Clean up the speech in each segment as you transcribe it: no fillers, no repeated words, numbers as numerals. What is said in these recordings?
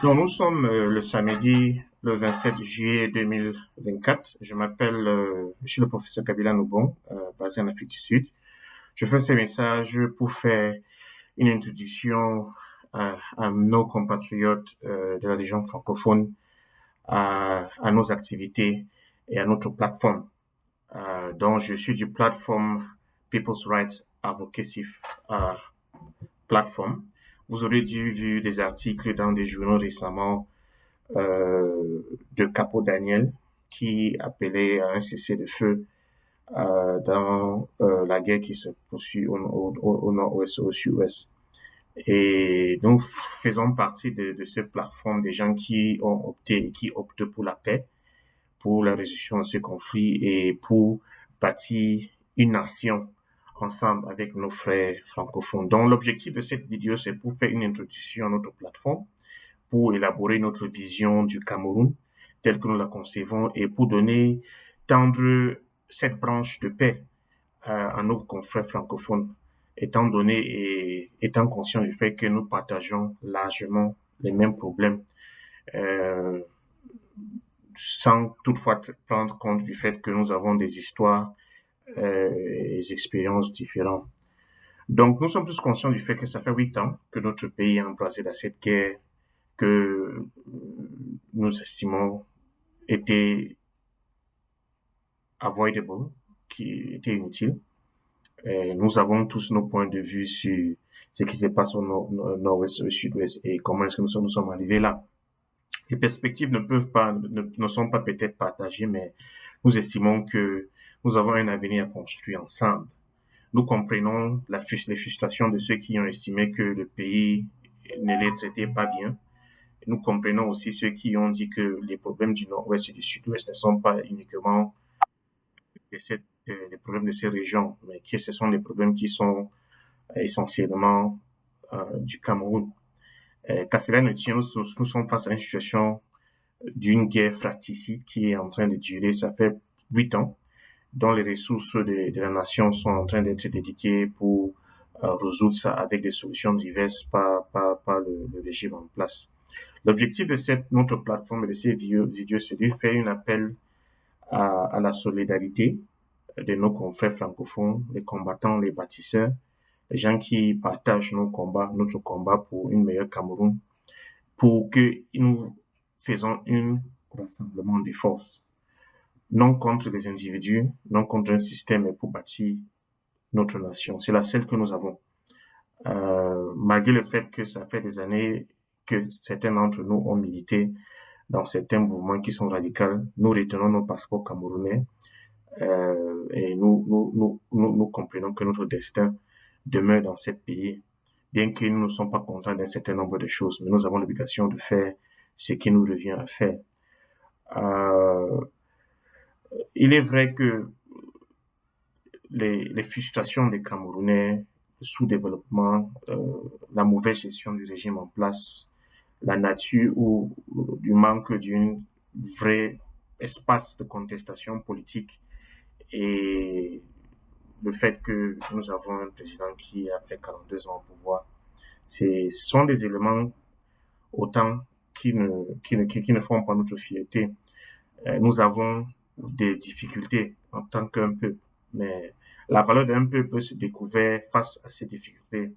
Non, nous sommes le samedi, le 27 juillet 2024. Je suis le professeur Kabila Noubon, basé en Afrique du Sud. Je fais ces messages pour faire une introduction à nos compatriotes de la région francophone, à nos activités et à notre plateforme. Donc, je suis du plateforme People's Rights Advocacy euh, Platform. Vous aurez dû vu des articles dans des journaux récemment de Capo Daniel qui appelait à un cessez-le-feu dans la guerre qui se poursuit au nord-ouest, au sud-ouest. Et nous faisons partie de cette plateforme des gens qui ont opté et qui optent pour la paix, pour la résolution de ce conflit et pour bâtir une nation ensemble avec nos frères francophones. Donc l'objectif de cette vidéo, c'est pour faire une introduction à notre plateforme, pour élaborer notre vision du Cameroun telle que nous la concevons et pour donner, tendre cette branche de paix à nos confrères francophones, étant donné et étant conscient du fait que nous partageons largement les mêmes problèmes, euh, sans toutefois prendre compte du fait que nous avons des histoires et des expériences différentes. Donc, nous sommes tous conscients du fait que ça fait 8 ans que notre pays est embrasé dans cette guerre que nous estimons était avoidable, qui était inutile. Et nous avons tous nos points de vue sur ce qui se passe au nord-ouest, au sud-ouest et comment est-ce que nous sommes arrivés là. Les perspectives ne sont pas peut-être partagées, mais nous estimons que nous avons un avenir à construire ensemble. Nous comprenons les frustrations de ceux qui ont estimé que le pays ne les traitait pas bien. Nous comprenons aussi ceux qui ont dit que les problèmes du nord-ouest et du sud-ouest ne sont pas uniquement les problèmes de ces régions, mais que ce sont des problèmes qui sont essentiellement du Cameroun. Qu'à cela ne tient, nous sommes face à une situation d'une guerre fratricide qui est en train de durer, ça fait 8 ans, dont les ressources de la nation sont en train d'être dédiées pour résoudre ça avec des solutions diverses par le régime en place. L'objectif de notre plateforme et de ces vidéos, c'est de faire un appel à la solidarité de nos confrères francophones, les combattants, les bâtisseurs, les gens qui partagent notre combat pour une meilleure Cameroun, pour que nous faisons un rassemblement des forces, non contre les individus, non contre un système, mais pour bâtir notre nation. C'est la seule que nous avons. Malgré le fait que ça fait des années que certains d'entre nous ont milité dans certains mouvements qui sont radicaux, nous retenons nos passeports camerounais et nous comprenons que notre destin demeure dans ce pays, bien que nous ne sommes pas contents d'un certain nombre de choses, mais nous avons l'obligation de faire ce qui nous revient à faire. Euh, il est vrai que les frustrations des Camerounais, le sous-développement, la mauvaise gestion du régime en place, la nature ou du manque d'un vrai espace de contestation politique et le fait que nous avons un président qui a fait 42 ans au pouvoir, ce sont des éléments autant qui ne font pas notre fierté. Nous avons des difficultés en tant qu'un peuple, mais la valeur d'un peuple se découvre face à ces difficultés.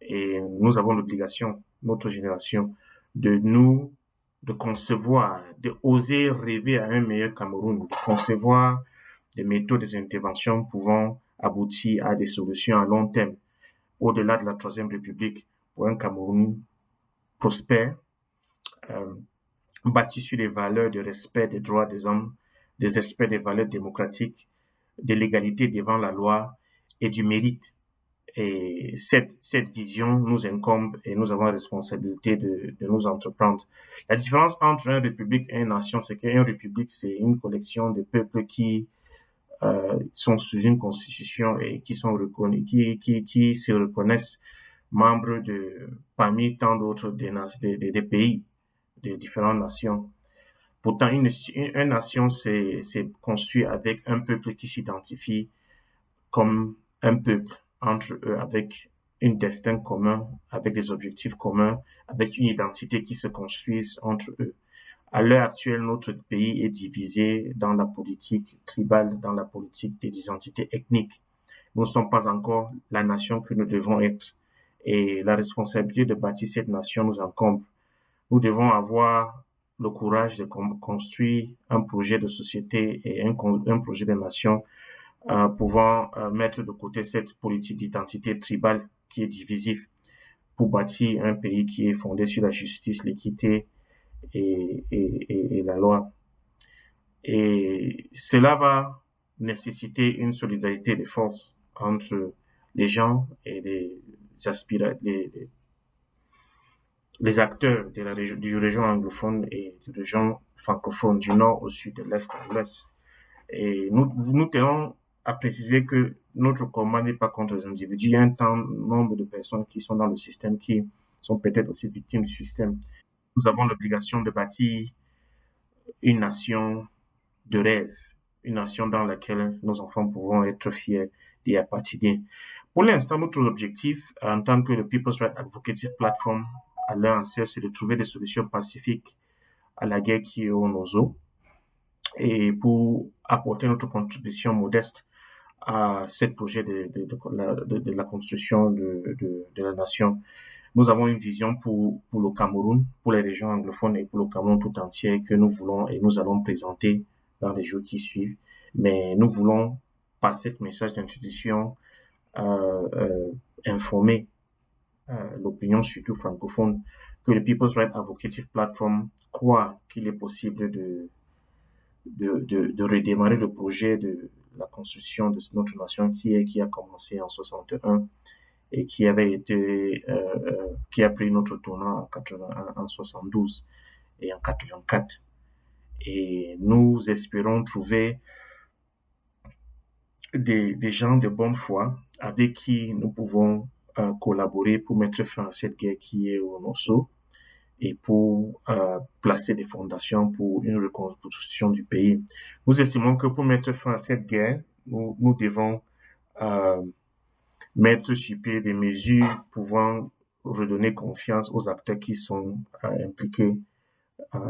Et nous avons l'obligation, notre génération, de de concevoir, de oser rêver à un meilleur Cameroun, de concevoir des méthodes, des interventions pouvant aboutir à des solutions à long terme, au-delà de la Troisième République, pour un Cameroun prospère, euh, bâti sur les valeurs de respect des droits des hommes, des respects des valeurs démocratiques, de l'égalité devant la loi et du mérite. Et cette vision nous incombe et nous avons la responsabilité de nous entreprendre. La différence entre une république et une nation, c'est qu'une république, c'est une collection de peuples qui sont sous une constitution et qui sont reconnus, qui se reconnaissent membres parmi tant d'autres des pays, des différentes nations. Pourtant, une nation, c'est construit avec un peuple qui s'identifie comme un peuple entre eux, avec un destin commun, avec des objectifs communs, avec une identité qui se construise entre eux. À l'heure actuelle, notre pays est divisé dans la politique tribale, dans la politique des identités ethniques. Nous ne sommes pas encore la nation que nous devons être. Et la responsabilité de bâtir cette nation nous incombe. Nous devons avoir le courage de construire un projet de société et un projet de nation pouvant mettre de côté cette politique d'identité tribale qui est divisive pour bâtir un pays qui est fondé sur la justice, l'équité et la loi. Et cela va nécessiter une solidarité de force entre les gens et les acteurs de du région anglophone et du région francophone, du nord au sud, de l'est à l'ouest. Et nous tenons à préciser que notre combat n'est pas contre les individus. Il y a un temps nombre de personnes qui sont dans le système qui sont peut-être aussi victimes du système. Nous avons l'obligation de bâtir une nation de rêve, une nation dans laquelle nos enfants pourront être fiers d'y appartenir. Pour l'instant, notre objectif en tant que le People's Rights Advocacy Platform à l'heure ancienne, c'est de trouver des solutions pacifiques à la guerre qui est au Nozo et pour apporter notre contribution modeste à ce projet de la construction de la nation. Nous avons une vision pour le Cameroun, pour les régions anglophones et pour le Cameroun tout entier que nous voulons et nous allons présenter dans les jours qui suivent. Mais nous voulons, par ce message d'introduction, informer l'opinion, surtout francophone, que le People's Rights Advocacy Platform croit qu'il est possible de redémarrer le projet de la construction de notre nation qui a commencé en 61 et qui avait été qui a pris notre tournant en 72 et en 84. Et nous espérons trouver des gens de bonne foi avec qui nous pouvons collaborer pour mettre fin à cette guerre qui est au Nosso et pour placer des fondations pour une reconstruction du pays. Nous estimons que pour mettre fin à cette guerre, nous devons mettre sur pied des mesures pouvant redonner confiance aux acteurs qui sont impliqués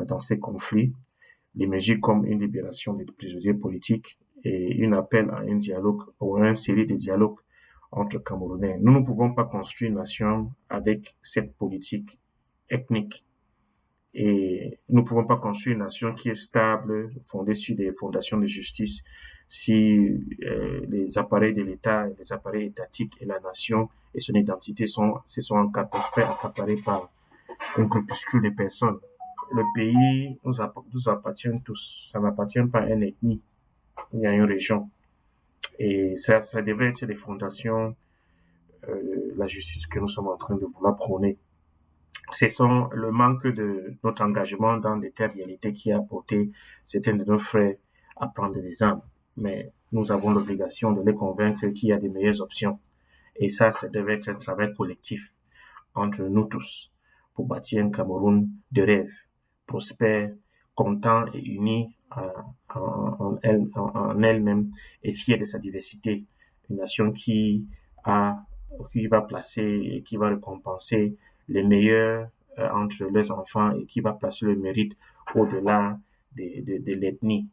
dans ces conflits. Des mesures comme une libération des prisonniers politiques et un appel à un dialogue ou à une série de dialogues entre Camerounais. Nous ne pouvons pas construire une nation avec cette politique ethnique. Et nous ne pouvons pas construire une nation qui est stable, fondée sur des fondations de justice, si les appareils de l'État, les appareils étatiques et la nation et son identité se sont accaparés par un groupuscule de personnes. Le pays nous appartient tous, ça n'appartient pas à une ethnie, ni à une région. Et ça devrait être les fondations la justice que nous sommes en train de vouloir prôner. Ce sont le manque de notre engagement dans des telles réalités qui a porté certains de nos frères à prendre des armes. Mais nous avons l'obligation de les convaincre qu'il y a des meilleures options. Et ça devrait être un travail collectif entre nous tous pour bâtir un Cameroun de rêve, prospère, content et uni en elle-même et fier de sa diversité. Une nation qui va placer et qui va récompenser les meilleurs entre les enfants et qui va placer le mérite au-delà de l'ethnie.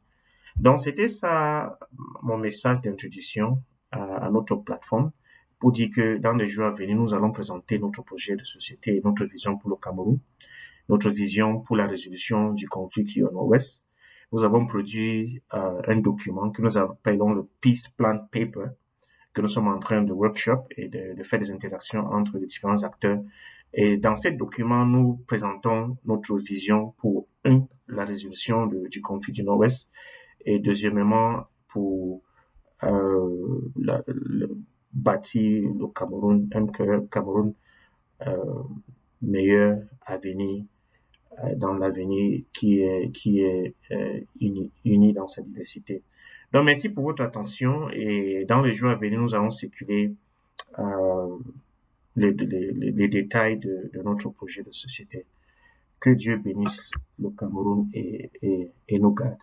Donc, c'était ça mon message d'introduction à notre plateforme pour dire que dans les jours à venir, nous allons présenter notre projet de société et notre vision pour le Cameroun, notre vision pour la résolution du conflit qui est au nord-ouest. Nous avons produit un document que nous appelons le Peace Plan Paper, que nous sommes en train de workshop et de faire des interactions entre les différents acteurs. Et dans ce document, nous présentons notre vision pour, la résolution du conflit du Nord-Ouest et deuxièmement, pour bâtir le Cameroun, un Cameroun meilleur avenir dans l'avenir qui est uni dans sa diversité. Donc, merci pour votre attention et dans les jours à venir, nous allons circuler les détails de notre projet de société. Que Dieu bénisse le Cameroun et nous garde.